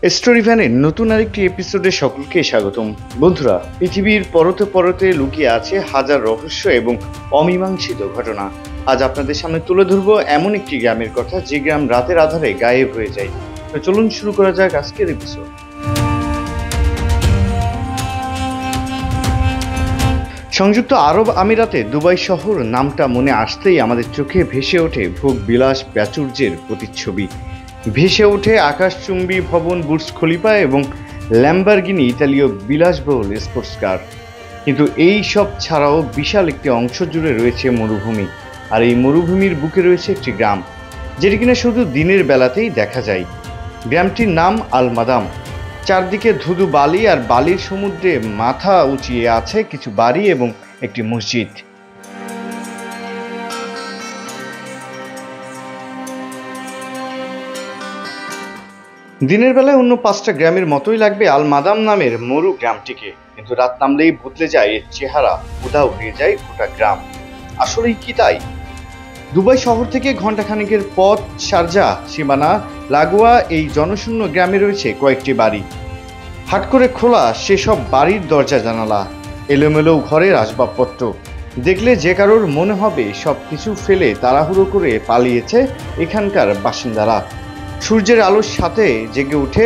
Story ভ্যানের নতুন আরেকটি এপিসোডে সকলকে স্বাগতম। বন্ধুরা, পৃথিবীর পরতে পরতে লুকিয়ে আছে হাজার রহস্য এবং অমীমাংসিত ঘটনা। আজ আপনাদের সামনে তুলে ধরবো এমন একটি গ্রামের কথা যে গ্রাম রাতের আধারে গায়েব হয়ে যায়। তো চলুন শুরু করা যাক আজকের এপিসোড। সংযুক্ত আরব আমিরাতে দুবাই শহর নামটা মনে আসতেই আমাদের চোখে ভেসে ওঠে ভোগ বিলাস প্রাচুর্যের প্রতিচ্ছবি। ভেসে ওঠে আকাশচুম্বী ভবন বুর্জ খলিফা এবং ল্যাম্বরগিনি ইতালীয় বিলাসবহুল স্পোর্টস কার। কিন্তু এই সব ছাড়াও বিশাল একটি অংশ জুড়ে রয়েছে মরুভূমি। আর এই মরুভূমির বুকে রয়েছে একটি গ্রাম, যেটি কিনা শুধু দিনের বেলাতেই দেখা যায়। গ্রামটির নাম আল মাদাম। চারদিকে ধুধু বালি, আর বালির সমুদ্রে মাথা উঁচিয়ে আছে কিছু বাড়ি এবং একটি মসজিদ। দিনের বেলায় অন্য 5টা গ্রামের মতোই লাগবে আল মাদাম নামের মরু গ্রামটিকে, কিন্তু রাত নামলেই বদলে যায় এর চেহারা, উধাও হয়ে যায় গোটা গ্রাম। আসলেই কি তাই? দুবাই শহর থেকে ঘণ্টাখানেকের পথ শারজা সীমানা লাগোয়া এই জনশূন্য গ্রামে রয়েছে কয়েকটি বাড়ি। হাট করে খোলা সেসব বাড়ির দরজা জানালা, এলোমেলো ঘরের আসবাবপত্র দেখলে যে কারোর মনে হবে সবকিছু ফেলে তাড়াহুড়ো করে পালিয়েছে এখানকার বাসিন্দারা। সূর্যের আলোর সাথে জেগে উঠে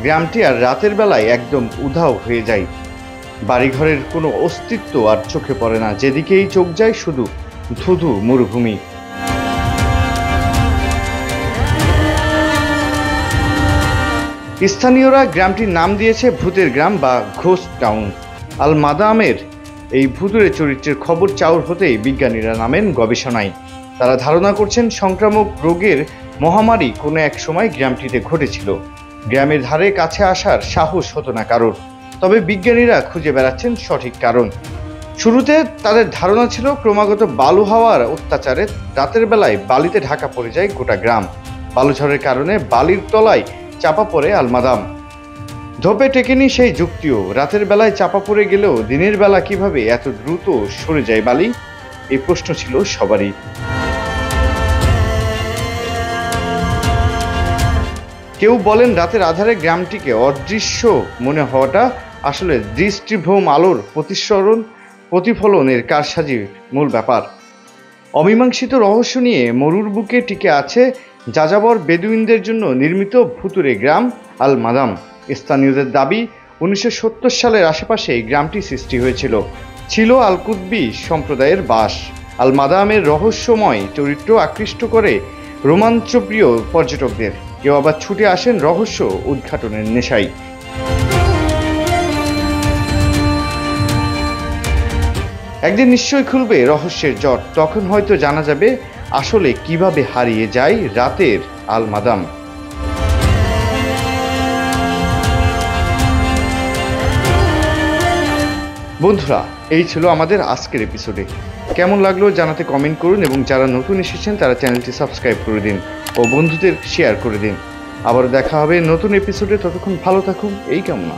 গ্রামটি, আর রাতের বেলায় একদম উধাও হয়ে যায়। বাড়িঘরের কোনো অস্তিত্ব আর চোখে পড়ে না, যেদিকেই চোখ যায় শুধু ধুধু মরুভূমি। স্থানীয়রা গ্রামটির নাম দিয়েছে ভূতের গ্রাম বা ঘোস্ট টাউন। আল মাদামের এই ভূতুরে চরিত্রের খবর চাউর হতেই বিজ্ঞানীরা নামেন গবেষণায়। তারা ধারণা করছেন সংক্রামক রোগের মহামারী কোনো এক সময় গ্রামটিতে ঘটেছিল। গ্রামের ধারে কাছে আসার সাহস হতো না কারোর, তবে বিজ্ঞানীরা খুঁজে বেড়াচ্ছেন সঠিক কারণ। শুরুতে তাদের ধারণা ছিল ক্রমাগত বালু হাওয়ার অত্যাচারে রাতের বেলায় বালিতে ঢাকা পড়ে যায় গোটা গ্রাম। বালুঝড়ের কারণে বালির তলায় চাপা পড়ে আল মাদাম। ধোপে টেকেনি সেই যুক্তিও, রাতের বেলায় চাপা পড়ে গেলেও দিনের বেলা কিভাবে এত দ্রুত সরে যায় বালি, এই প্রশ্ন ছিল সবারই। কেউ বলেন রাতের আধারে গ্রামটিকে অদৃশ্য মনে হওয়াটা আসলে দৃষ্টিভ্রম, আলোর প্রতিফলনের কারসাজির মূল ব্যাপার। অমীমাংসিত রহস্য নিয়ে মরুর বুকে টিকে আছে যাযাবর বেদুইনদের জন্য নির্মিত ভুতুরে গ্রাম আল মাদাম। স্থানীয়দের দাবি 1970 সালের আশেপাশে এই গ্রামটি সৃষ্টি হয়েছিল, ছিল আল কুতবি সম্প্রদায়ের বাস। আল মাদামের রহস্যময় চরিত্র আকৃষ্ট করে রোমাঞ্চপ্রিয় পর্যটকদের। কেউ আবার ছুটে আসেন রহস্য উদ্ঘাটনের নেশায়। একদিন নিশ্চয়ই খুলবে রহস্যের জট, তখন হয়তো জানা যাবে আসলে কিভাবে হারিয়ে যায় রাতের আল মাদাম। বন্ধুরা, এই ছিল আমাদের আজকের এপিসোডে। কেমন লাগলো জানাতে কমেন্ট করুন, এবং যারা নতুন এসেছেন তারা চ্যানেলটি সাবস্ক্রাইব করে দিন ও বন্ধুদের শেয়ার করে দিন। আবারও দেখা হবে নতুন এপিসোডে, ততক্ষণ ভালো থাকুন এই কামনা।